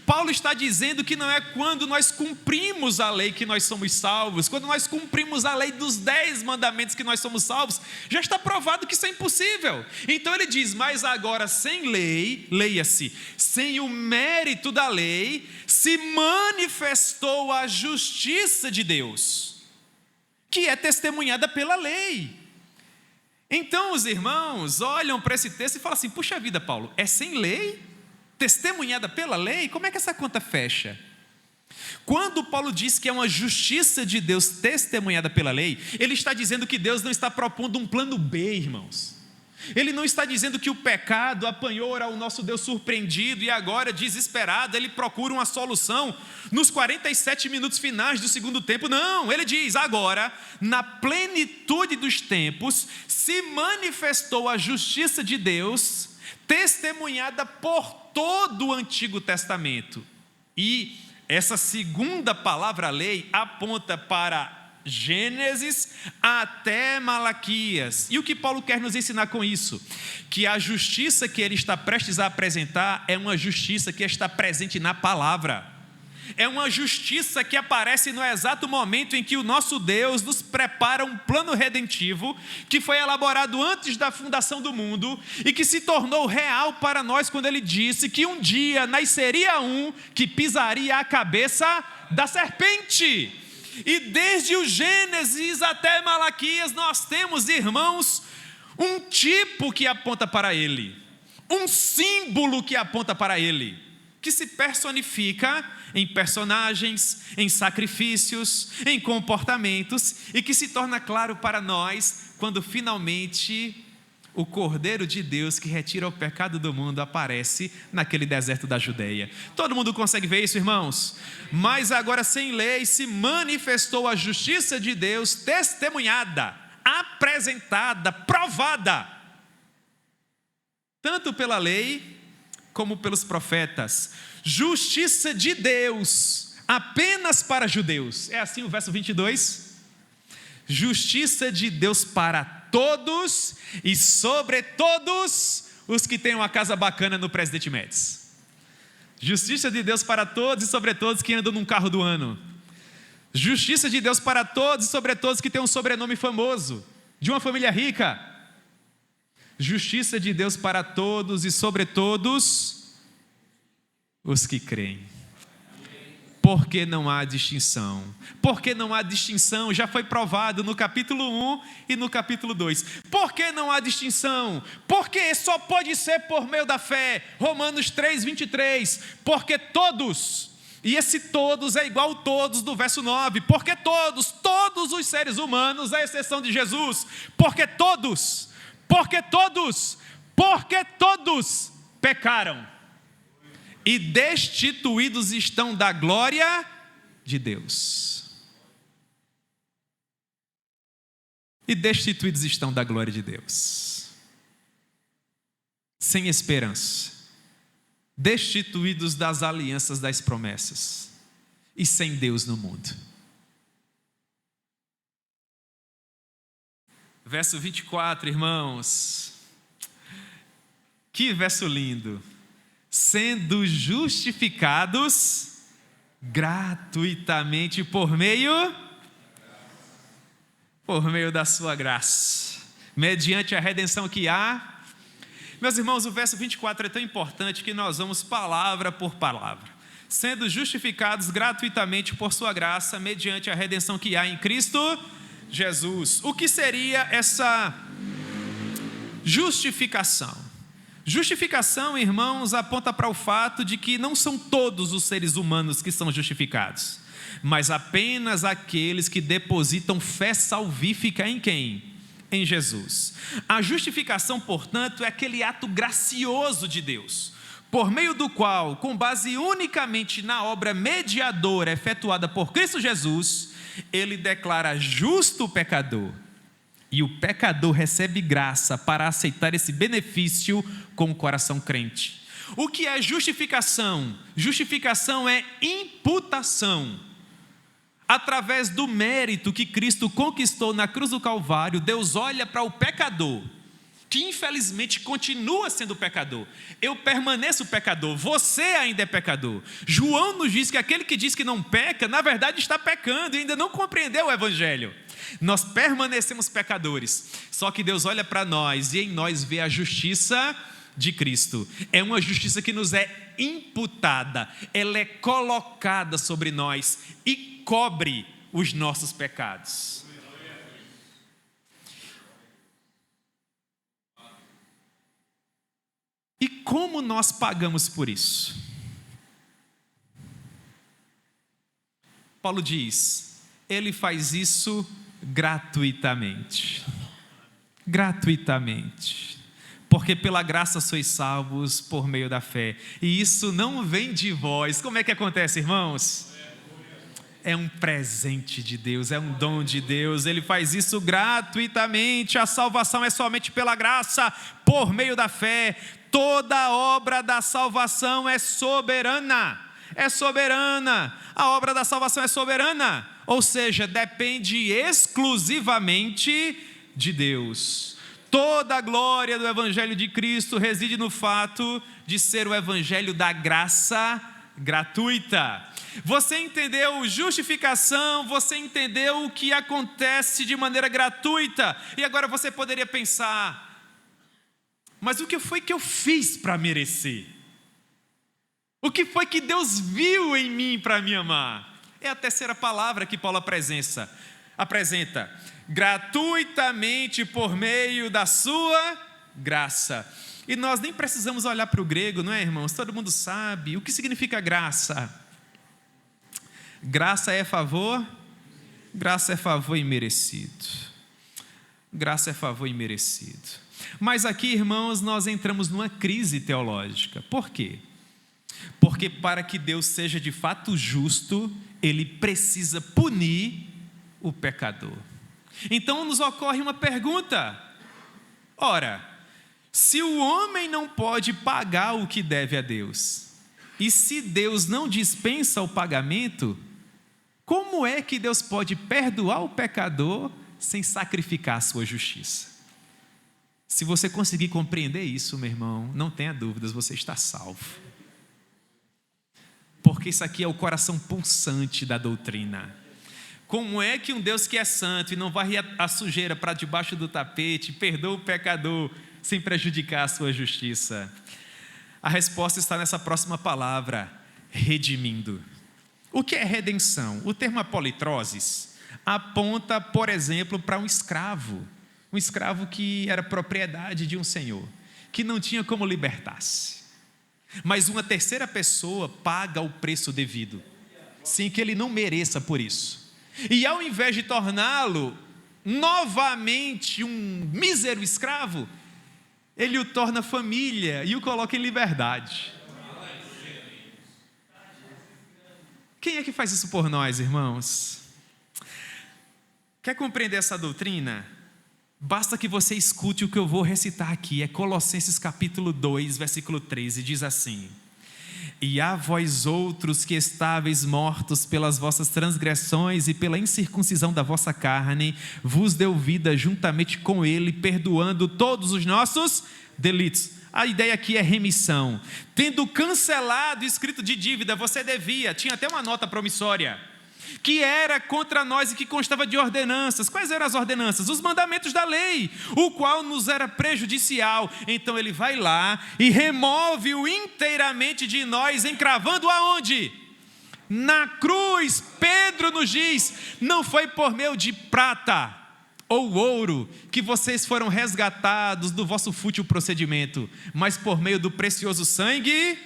Paulo está dizendo que não é quando nós cumprimos a lei que nós somos salvos, quando nós cumprimos a lei dos 10 mandamentos que nós somos salvos, já está provado que isso é impossível. Então ele diz, mas agora sem lei, leia-se, sem o mérito da lei, se manifestou a justiça de Deus, que é testemunhada pela lei. Então os irmãos olham para esse texto e falam assim, puxa vida, Paulo, é sem lei? Testemunhada pela lei, como é que essa conta fecha? Quando Paulo diz que é uma justiça de Deus testemunhada pela lei, ele está dizendo que Deus não está propondo um plano B, irmãos. Ele não está dizendo que o pecado apanhou ao nosso Deus surpreendido e agora, desesperado, ele procura uma solução nos 47 minutos finais do segundo tempo. Não, ele diz, agora, na plenitude dos tempos, se manifestou a justiça de Deus, testemunhada por todo o Antigo Testamento. E essa segunda palavra lei aponta para Gênesis até Malaquias. E o que Paulo quer nos ensinar com isso? Que a justiça que ele está prestes a apresentar é uma justiça que está presente na palavra. É uma justiça que aparece no exato momento em que o nosso Deus nos prepara um plano redentivo que foi elaborado antes da fundação do mundo e que se tornou real para nós quando ele disse que um dia nasceria um que pisaria a cabeça da serpente. E desde o Gênesis até Malaquias nós temos, irmãos, um tipo que aponta para ele, um símbolo que aponta para ele, que se personifica em personagens, em sacrifícios, em comportamentos, e que se torna claro para nós quando finalmente o Cordeiro de Deus que retira o pecado do mundo aparece naquele deserto da Judeia. Todo mundo consegue ver isso, irmãos? Mas agora sem lei se manifestou a justiça de Deus testemunhada, apresentada, provada, tanto pela lei como pelos profetas. Justiça de Deus apenas para judeus. É assim o verso 22? Justiça de Deus para todos e sobre todos os que têm uma casa bacana no Presidente Médici. Justiça de Deus para todos e sobre todos que andam num carro do ano. Justiça de Deus para todos e sobre todos que têm um sobrenome famoso, de uma família rica. Justiça de Deus para todos e sobre todos os que creem. Porque não há distinção. Porque não há distinção, já foi provado no capítulo 1 e no capítulo 2. Por que não há distinção? Porque só pode ser por meio da fé. Romanos 3, 23. Porque todos, e esse todos é igual todos do verso 9. Porque todos os seres humanos, à exceção de Jesus. Porque todos pecaram e destituídos estão da glória de Deus. E destituídos estão da glória de Deus. Sem esperança. Destituídos das alianças das promessas. E sem Deus no mundo. Verso 24, irmãos. Que verso lindo. Sendo justificados gratuitamente por meio da sua graça, mediante a redenção que há. Meus irmãos, o verso 24 é tão importante que nós vamos palavra por palavra. Sendo justificados gratuitamente por sua graça, mediante a redenção que há em Cristo Jesus. O que seria essa justificação? Justificação, irmãos, aponta para o fato de que não são todos os seres humanos que são justificados, mas apenas aqueles que depositam fé salvífica em quem? Em Jesus. A justificação, portanto, é aquele ato gracioso de Deus, por meio do qual, com base unicamente na obra mediadora efetuada por Cristo Jesus, Ele declara justo o pecador. E o pecador recebe graça para aceitar esse benefício com o coração crente. O que é justificação? Justificação é imputação. Através do mérito que Cristo conquistou na cruz do Calvário, Deus olha para o pecador, que infelizmente continua sendo pecador. Eu permaneço pecador, você ainda é pecador. João nos diz que aquele que diz que não peca, na verdade está pecando e ainda não compreendeu o Evangelho. Nós permanecemos pecadores, só que Deus olha para nós e em nós vê a justiça de Cristo. É uma justiça que nos é imputada, ela é colocada sobre nós e cobre os nossos pecados. E como nós pagamos por isso? Paulo diz, ele faz isso gratuitamente. Gratuitamente. Porque pela graça sois salvos por meio da fé. E isso não vem de vós. Como é que acontece, irmãos? É um presente de Deus, é um dom de Deus. Ele faz isso gratuitamente. A salvação é somente pela graça, por meio da fé. Toda a obra da salvação é soberana. É soberana. A obra da salvação é soberana. Ou seja, depende exclusivamente de Deus. Toda a glória do Evangelho de Cristo reside no fato de ser o Evangelho da graça gratuita. Você entendeu justificação, você entendeu o que acontece de maneira gratuita. E agora você poderia pensar, mas o que foi que eu fiz para merecer? O que foi que Deus viu em mim para me amar? É a terceira palavra que Paulo apresenta. Gratuitamente por meio da sua graça. E nós nem precisamos olhar para o grego, não é, irmãos? Todo mundo sabe. O que significa graça? Graça é favor? Graça é favor imerecido. Graça é favor imerecido. Mas aqui, irmãos, nós entramos numa crise teológica. Por quê? Porque para que Deus seja de fato justo, Ele precisa punir o pecador. Então nos ocorre uma pergunta. Ora, se o homem não pode pagar o que deve a Deus, e se Deus não dispensa o pagamento, como é que Deus pode perdoar o pecador sem sacrificar a sua justiça? Se você conseguir compreender isso, meu irmão, não tenha dúvidas, você está salvo. Porque isso aqui é o coração pulsante da doutrina. Como é que um Deus que é santo e não varre a sujeira para debaixo do tapete, perdoa o pecador sem prejudicar a sua justiça? A resposta está nessa próxima palavra, redimindo. O que é redenção? O termo apolitrosis aponta, por exemplo, para um escravo que era propriedade de um senhor, que não tinha como libertar-se. Mas uma terceira pessoa paga o preço devido, sem que ele não mereça por isso. E ao invés de torná-lo novamente um mísero escravo, ele o torna família e o coloca em liberdade. Quem é que faz isso por nós, irmãos? Quer compreender essa doutrina? Basta que você escute o que eu vou recitar aqui. É Colossenses capítulo 2, versículo 13, diz assim: e a vós outros que estáveis mortos pelas vossas transgressões e pela incircuncisão da vossa carne, vos deu vida juntamente com ele, perdoando todos os nossos delitos. A ideia aqui é remissão. Tendo cancelado o escrito de dívida, você devia, tinha até uma nota promissória, que era contra nós e que constava de ordenanças. Quais eram as ordenanças? Os mandamentos da lei, o qual nos era prejudicial. Então ele vai lá e remove-o inteiramente de nós, encravando aonde? Na cruz. Pedro nos diz: não foi por meio de prata ou ouro que vocês foram resgatados do vosso fútil procedimento, mas por meio do precioso sangue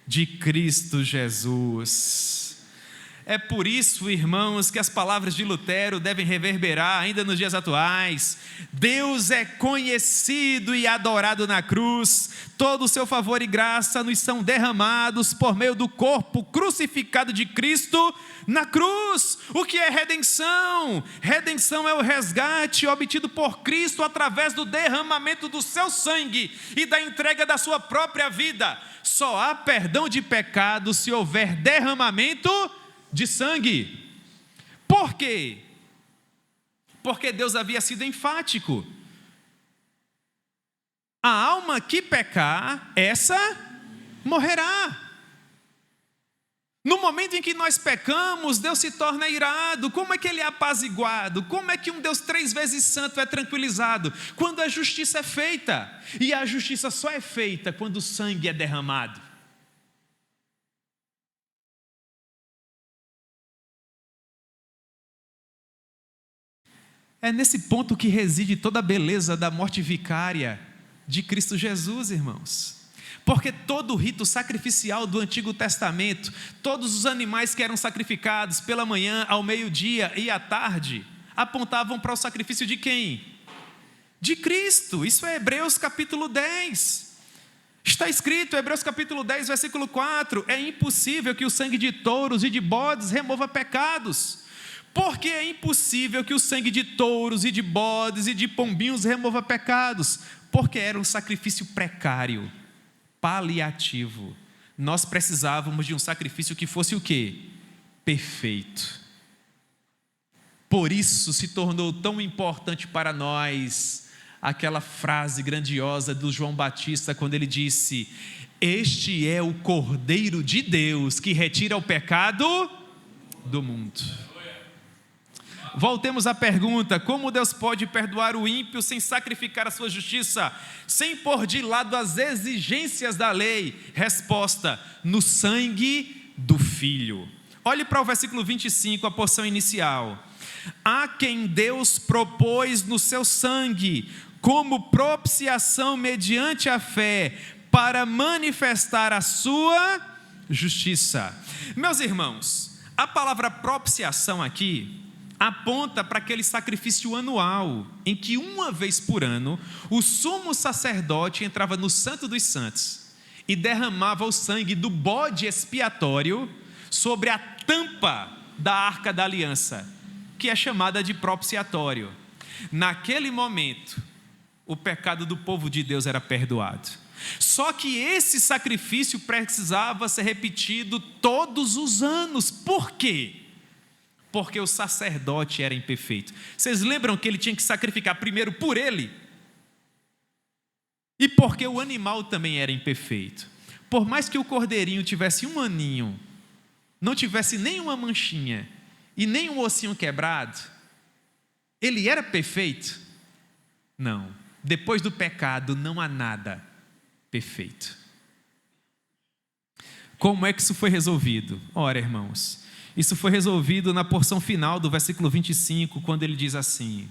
de Cristo Jesus. É por isso, irmãos, que as palavras de Lutero devem reverberar ainda nos dias atuais. Deus é conhecido e adorado na cruz. Todo o seu favor e graça nos são derramados por meio do corpo crucificado de Cristo na cruz. O que é redenção? Redenção é o resgate obtido por Cristo através do derramamento do seu sangue e da entrega da sua própria vida. Só há perdão de pecado se houver derramamento de sangue. Por quê? Porque Deus havia sido enfático: a alma que pecar, essa morrerá. No momento em que nós pecamos, Deus se torna irado. Como é que ele é apaziguado? Como é que um Deus 3 vezes santo é tranquilizado? Quando a justiça é feita. E a justiça só é feita quando o sangue é derramado. É nesse ponto que reside toda a beleza da morte vicária de Cristo Jesus, irmãos. Porque todo o rito sacrificial do Antigo Testamento, todos os animais que eram sacrificados pela manhã, ao meio-dia e à tarde, apontavam para o sacrifício de quem? De Cristo. Isso é Hebreus capítulo 10. Está escrito, Hebreus capítulo 10, versículo 4: é impossível que o sangue de touros e de bodes remova pecados. Porque é impossível que o sangue de touros e de bodes e de pombinhos remova pecados? Porque era um sacrifício precário, paliativo. Nós precisávamos de um sacrifício que fosse o quê? Perfeito. Por isso se tornou tão importante para nós aquela frase grandiosa do João Batista, quando ele disse: este é o Cordeiro de Deus que retira o pecado do mundo. Voltemos à pergunta: como Deus pode perdoar o ímpio sem sacrificar a sua justiça, sem pôr de lado as exigências da lei? Resposta: no sangue do Filho. Olhe para o versículo 25, a porção inicial: a quem Deus propôs no seu sangue, como propiciação mediante a fé, para manifestar a sua justiça. Meus irmãos, a palavra propiciação aqui aponta para aquele sacrifício anual, em que uma vez por ano, o sumo sacerdote entrava no Santo dos Santos e derramava o sangue do bode expiatório sobre a tampa da Arca da Aliança, que é chamada de propiciatório. Naquele momento, o pecado do povo de Deus era perdoado. Só que esse sacrifício precisava ser repetido todos os anos. Por quê? Porque o sacerdote era imperfeito. Vocês lembram que ele tinha que sacrificar primeiro por ele? E porque o animal também era imperfeito. Por mais que o cordeirinho tivesse um aninho, não tivesse nenhuma manchinha e nem um ossinho quebrado, ele era perfeito? Não. Depois do pecado não há nada perfeito. Como é que isso foi resolvido? Ora, irmãos, Isso foi resolvido na porção final do versículo 25, quando ele diz assim: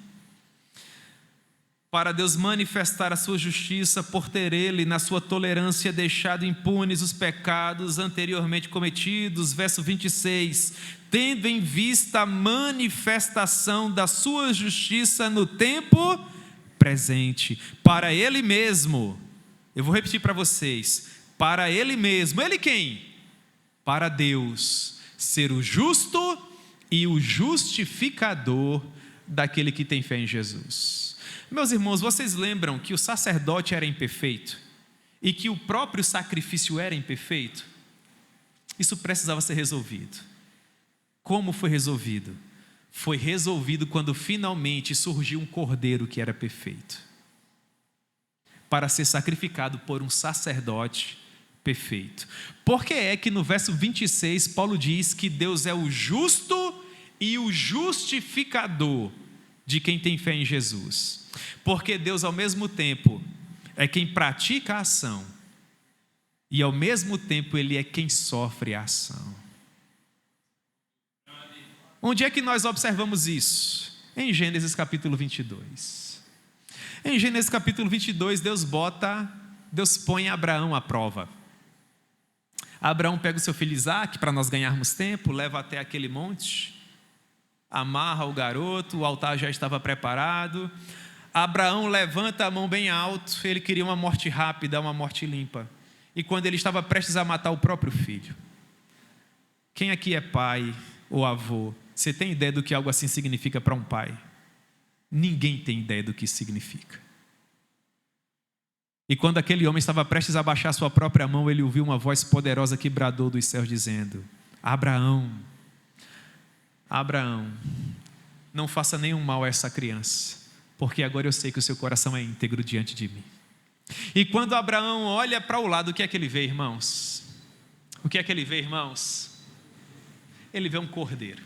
para Deus manifestar a sua justiça, por ter ele, na sua tolerância, deixado impunes os pecados anteriormente cometidos. Verso 26, tendo em vista a manifestação da sua justiça no tempo presente, para ele mesmo, eu vou repetir para vocês, para ele mesmo, ele quem? Para Deus, ser o justo e o justificador daquele que tem fé em Jesus. Meus irmãos, vocês lembram que o sacerdote era imperfeito e que o próprio sacrifício era imperfeito? Isso precisava ser resolvido. Como foi resolvido? Foi resolvido quando finalmente surgiu um cordeiro que era perfeito, para ser sacrificado por um sacerdote perfeito. Por que é que no verso 26 Paulo diz que Deus é o justo e o justificador de quem tem fé em Jesus? Porque Deus ao mesmo tempo é quem pratica a ação e ao mesmo tempo Ele é quem sofre a ação. Onde é que nós observamos isso? Em Gênesis capítulo 22. Em Gênesis capítulo 22, Deus põe Abraão à prova. Abraão pega o seu filho Isaque, para nós ganharmos tempo, leva até aquele monte, amarra o garoto, o altar já estava preparado. Abraão levanta a mão bem alto, ele queria uma morte rápida, uma morte limpa. E quando ele estava prestes a matar o próprio filho. Quem aqui é pai ou avô? Você tem ideia do que algo assim significa para um pai? Ninguém tem ideia do que isso significa. E quando aquele homem estava prestes a baixar sua própria mão, ele ouviu uma voz poderosa que bradou dos céus dizendo: Abraão, Abraão, não faça nenhum mal a essa criança, porque agora eu sei que o seu coração é íntegro diante de mim. E quando Abraão olha para o lado, o que é que ele vê, irmãos? O que é que ele vê, irmãos? Ele vê um cordeiro.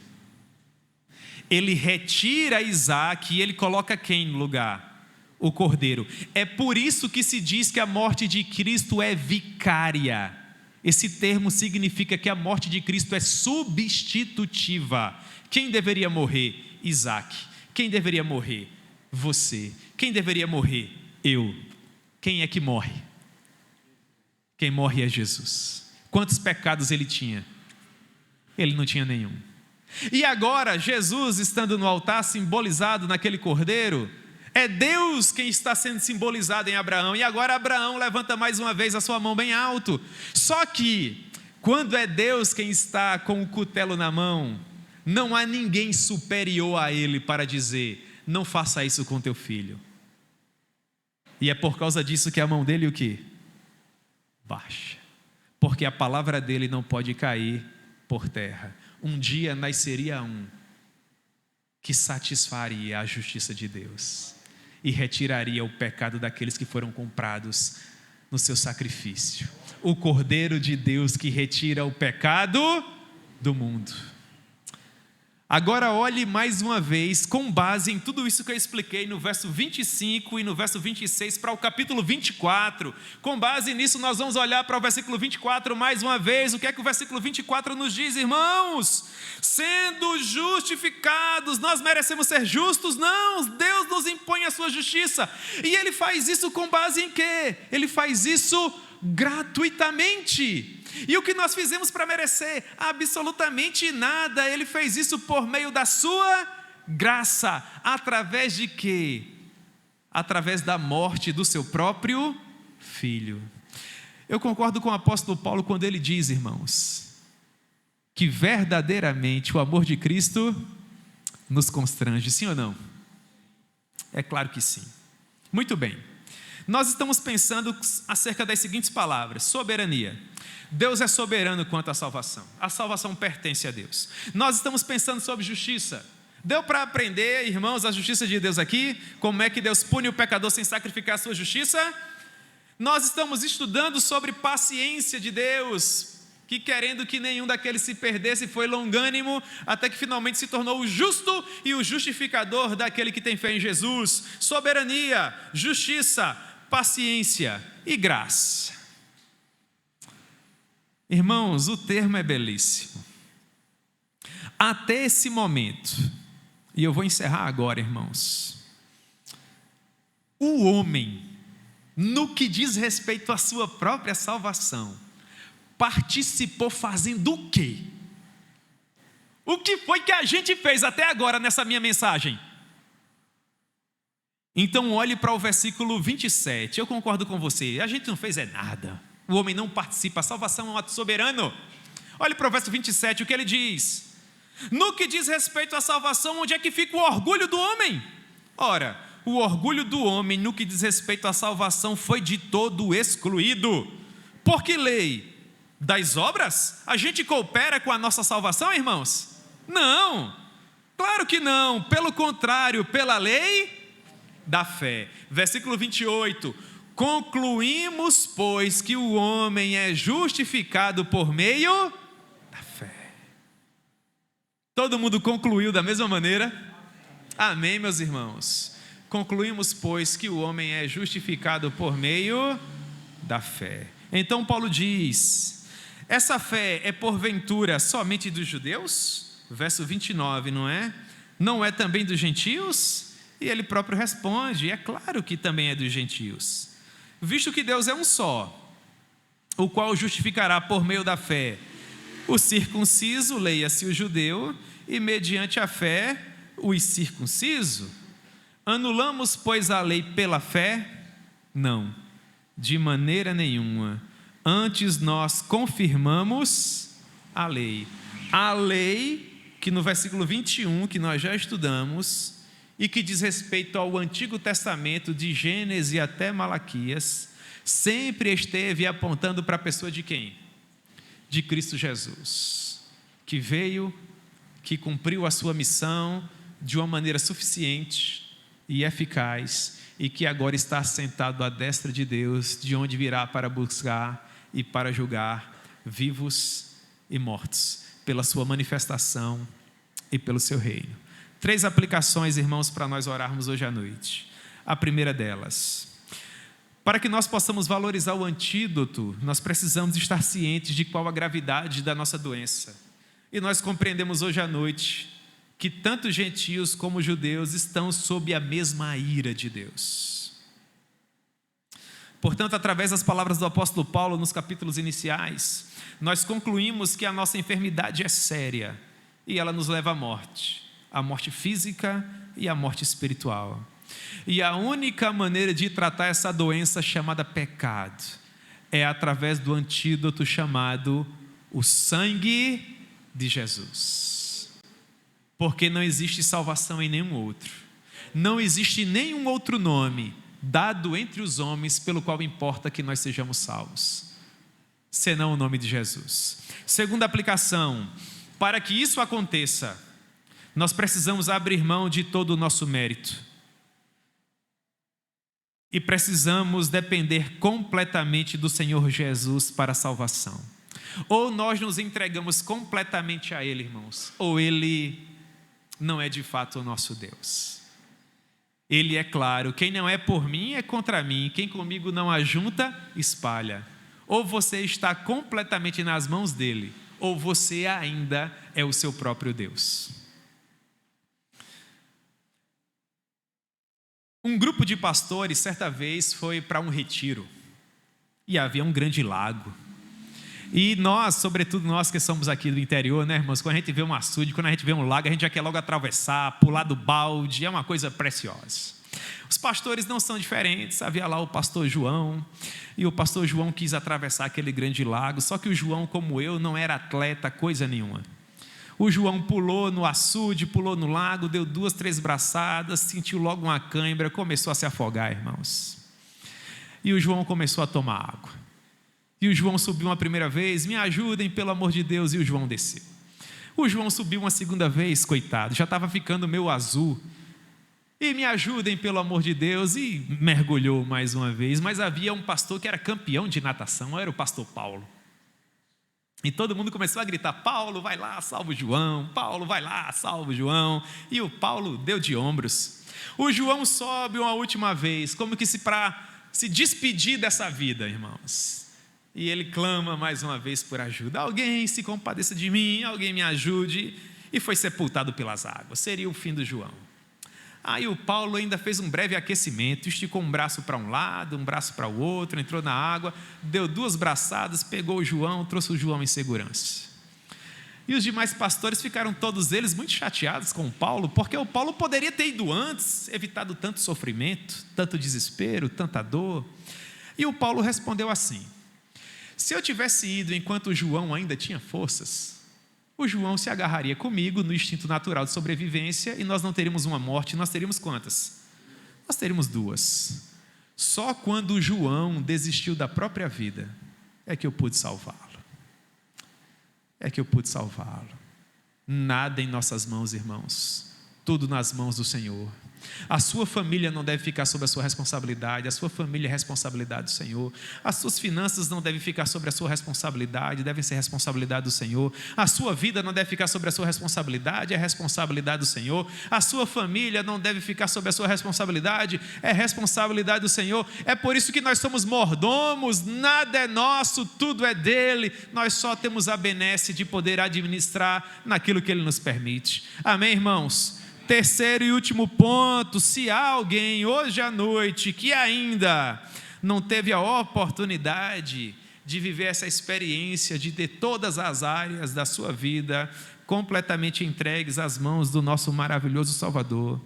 Ele retira Isaque e ele coloca quem no lugar? O cordeiro. É por isso que se diz que a morte de Cristo é vicária. Esse termo significa que a morte de Cristo é substitutiva. Quem deveria morrer? Isaque. Quem deveria morrer? Você. Quem deveria morrer? Eu. Quem é que morre? Quem morre é Jesus. Quantos pecados ele tinha? Ele não tinha nenhum. E agora, Jesus estando no altar, simbolizado naquele cordeiro, é Deus quem está sendo simbolizado em Abraão. E agora Abraão levanta mais uma vez a sua mão bem alto. Só que, quando é Deus quem está com o cutelo na mão, não há ninguém superior a ele para dizer: não faça isso com teu filho. E é por causa disso que a mão dele o quê? Baixa. Porque a palavra dele não pode cair por terra. Um dia nasceria um que satisfaria a justiça de Deus e retiraria o pecado daqueles que foram comprados no seu sacrifício. O Cordeiro de Deus que retira o pecado do mundo. Agora olhe mais uma vez, com base em tudo isso que eu expliquei no verso 25 e no verso 26, para o capítulo 24. Com base nisso, nós vamos olhar para o versículo 24 mais uma vez. O que é que o versículo 24 nos diz, irmãos? Sendo justificados, nós merecemos ser justos? Não, Deus nos impõe a sua justiça. E Ele faz isso com base em quê? Ele faz isso gratuitamente. E o que nós fizemos para merecer? Absolutamente nada. Ele fez isso por meio da sua graça. Através de quê? Através da morte do seu próprio filho. Eu concordo com o apóstolo Paulo quando ele diz, irmãos, que verdadeiramente o amor de Cristo nos constrange. Sim ou não? É claro que sim. Muito bem. Nós estamos pensando acerca das seguintes palavras: soberania. Deus é soberano quanto à salvação. A salvação pertence a Deus. Nós estamos pensando sobre justiça. Deu para aprender, irmãos, a justiça de Deus aqui? Como é que Deus pune o pecador sem sacrificar a sua justiça? Nós estamos estudando sobre paciência de Deus, que querendo que nenhum daqueles se perdesse, foi longânimo, até que finalmente se tornou o justo e o justificador daquele que tem fé em Jesus. Soberania, justiça, paciência e graça. Irmãos, o termo é belíssimo. Até esse momento, e eu vou encerrar agora, irmãos, o homem, no que diz respeito à sua própria salvação, participou fazendo o quê? O que foi que a gente fez até agora nessa minha mensagem? Então olhe para o versículo 27, eu concordo com você, a gente não fez nada, o homem não participa, a salvação é um ato soberano. Olhe para o verso 27, o que ele diz? No que diz respeito à salvação, onde é que fica o orgulho do homem? Ora, o orgulho do homem no que diz respeito à salvação foi de todo excluído. Por que lei? Das obras? A gente coopera com a nossa salvação, irmãos? Não, claro que não, pelo contrário, pela lei da fé. Versículo 28, concluímos, pois, que o homem é justificado por meio da fé. Todo mundo concluiu da mesma maneira? Amém, meus irmãos? Concluímos, pois, que o homem é justificado por meio da fé. Então Paulo diz, essa fé é porventura somente dos judeus? Verso 29, não é? Não é também dos gentios? E ele próprio responde, é claro que também é dos gentios. Visto que Deus é um só, o qual justificará por meio da fé o circunciso, leia-se o judeu, e mediante a fé o incircunciso. Anulamos, pois, a lei pela fé? Não, de maneira nenhuma. Antes nós confirmamos a lei. A lei que no versículo 21, que nós já estudamos, e que diz respeito ao Antigo Testamento, de Gênesis até Malaquias, sempre esteve apontando para a pessoa de quem? De Cristo Jesus, que veio, que cumpriu a sua missão de uma maneira suficiente e eficaz, e que agora está sentado à destra de Deus, de onde virá para buscar e para julgar vivos e mortos, pela sua manifestação e pelo seu reino. 3 aplicações, irmãos, para nós orarmos hoje à noite. A primeira delas, para que nós possamos valorizar o antídoto, nós precisamos estar cientes de qual a gravidade da nossa doença. E nós compreendemos hoje à noite que tanto gentios como judeus estão sob a mesma ira de Deus. Portanto, através das palavras do apóstolo Paulo nos capítulos iniciais, nós concluímos que a nossa enfermidade é séria e ela nos leva à morte física e a morte espiritual. E a única maneira de tratar essa doença chamada pecado é através do antídoto chamado o sangue de Jesus. Porque não existe salvação em nenhum outro. Não existe nenhum outro nome dado entre os homens pelo qual importa que nós sejamos salvos, senão o nome de Jesus. Segunda aplicação, para que isso aconteça, nós precisamos abrir mão de todo o nosso mérito. E precisamos depender completamente do Senhor Jesus para a salvação. Ou nós nos entregamos completamente a Ele, irmãos, ou Ele não é de fato o nosso Deus. Ele é claro, quem não é por mim é contra mim, quem comigo não ajunta, espalha. Ou você está completamente nas mãos dEle, ou você ainda é o seu próprio Deus. Um grupo de pastores, certa vez, foi para um retiro. E havia um grande lago. E nós, sobretudo nós que somos aqui do interior, né, irmãos? Quando a gente vê um açude, quando a gente vê um lago, a gente já quer logo atravessar, pular do balde, é uma coisa preciosa. Os pastores não são diferentes, havia lá o pastor João, e o pastor João quis atravessar aquele grande lago, só que o João, como eu, não era atleta, coisa nenhuma. O João pulou no açude, pulou no lago, deu 2, 3 braçadas, sentiu logo uma cãibra, começou a se afogar, irmãos. E o João começou a tomar água. E o João subiu uma primeira vez, me ajudem, pelo amor de Deus, e o João desceu. O João subiu uma segunda vez, coitado, já estava ficando meio azul. E me ajudem, pelo amor de Deus, e mergulhou mais uma vez. Mas havia um pastor que era campeão de natação, era o pastor Paulo. E todo mundo começou a gritar, Paulo, vai lá, salva o João, Paulo, vai lá, salva o João. E o Paulo deu de ombros. O João sobe uma última vez, como que para se despedir dessa vida, irmãos. E ele clama mais uma vez por ajuda. Alguém se compadeça de mim, alguém me ajude. e foi sepultado pelas águas. Seria o fim do João. Aí o Paulo ainda fez um breve aquecimento, esticou um braço para um lado, um braço para o outro, entrou na água, deu 2 braçadas, pegou o João, trouxe o João em segurança. E os demais pastores ficaram todos eles muito chateados com o Paulo, porque o Paulo poderia ter ido antes, evitado tanto sofrimento, tanto desespero, tanta dor. E o Paulo respondeu assim: se eu tivesse ido enquanto o João ainda tinha forças, o João se agarraria comigo no instinto natural de sobrevivência e nós não teríamos uma morte, nós teríamos quantas? Nós teríamos 2. Só quando o João desistiu da própria vida é que eu pude salvá-lo. Nada em nossas mãos, irmãos, tudo nas mãos do Senhor. A sua família não deve ficar sob a sua responsabilidade, a sua família é responsabilidade do Senhor. As suas finanças não devem ficar sobre a sua responsabilidade, devem ser responsabilidade do Senhor. A sua vida não deve ficar sobre a sua responsabilidade, é responsabilidade do Senhor. A sua família não deve ficar sob a sua responsabilidade, é responsabilidade do Senhor. É por isso que nós somos mordomos, nada é nosso, tudo é dele. Nós só temos a benesse de poder administrar naquilo que ele nos permite. Amém, irmãos? Terceiro e último ponto: se há alguém hoje à noite que ainda não teve a oportunidade de viver essa experiência, de ter todas as áreas da sua vida completamente entregues às mãos do nosso maravilhoso Salvador,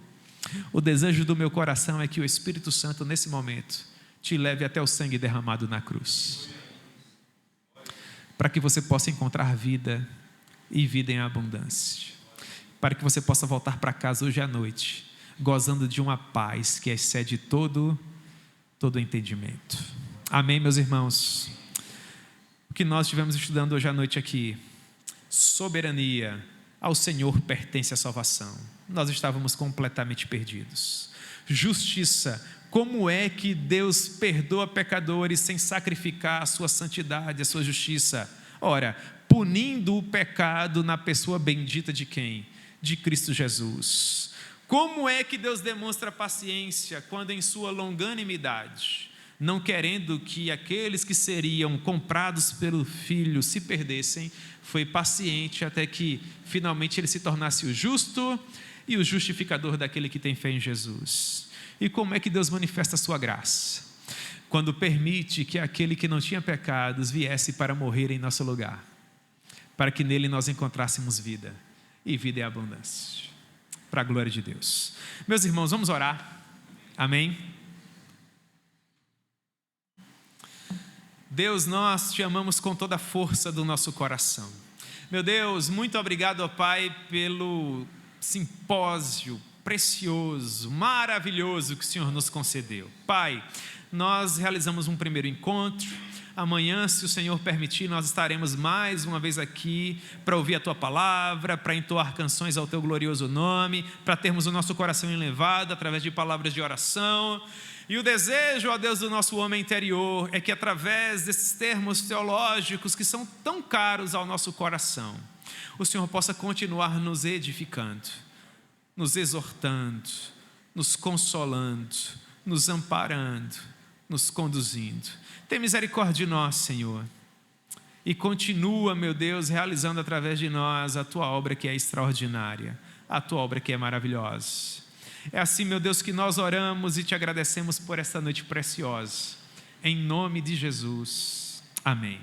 o desejo do meu coração é que o Espírito Santo nesse momento te leve até o sangue derramado na cruz, para que você possa encontrar vida e vida em abundância, para que você possa voltar para casa hoje à noite, gozando de uma paz que excede todo entendimento. Amém, meus irmãos? O que nós estivemos estudando hoje à noite aqui, soberania, ao Senhor pertence a salvação. Nós estávamos completamente perdidos. Justiça, como é que Deus perdoa pecadores sem sacrificar a sua santidade, a sua justiça? Ora, punindo o pecado na pessoa bendita de quem? De Cristo Jesus. Como é que Deus demonstra paciência quando em sua longanimidade, não querendo que aqueles que seriam comprados pelo Filho se perdessem, foi paciente até que finalmente ele se tornasse o justo e o justificador daquele que tem fé em Jesus. E como é que Deus manifesta a sua graça? Quando permite que aquele que não tinha pecados viesse para morrer em nosso lugar, para que nele nós encontrássemos vida, e vida é abundância, para a glória de Deus. Meus irmãos, vamos orar. Amém? Deus, nós te amamos com toda a força do nosso coração. Meu Deus, muito obrigado, ó Pai, pelo simpósio precioso, maravilhoso que o Senhor nos concedeu. Pai, nós realizamos um primeiro encontro. Amanhã, se o Senhor permitir, nós estaremos mais uma vez aqui para ouvir a Tua palavra, para entoar canções ao Teu glorioso nome, para termos o nosso coração elevado através de palavras de oração. E o desejo, ó Deus, do nosso homem interior é que através desses termos teológicos que são tão caros ao nosso coração, o Senhor possa continuar nos edificando, nos exortando, nos consolando, nos amparando, nos conduzindo. Tem misericórdia de nós, Senhor, e continua, meu Deus, realizando através de nós a Tua obra que é extraordinária, a Tua obra que é maravilhosa. É assim, meu Deus, que nós oramos e Te agradecemos por esta noite preciosa, em nome de Jesus, amém.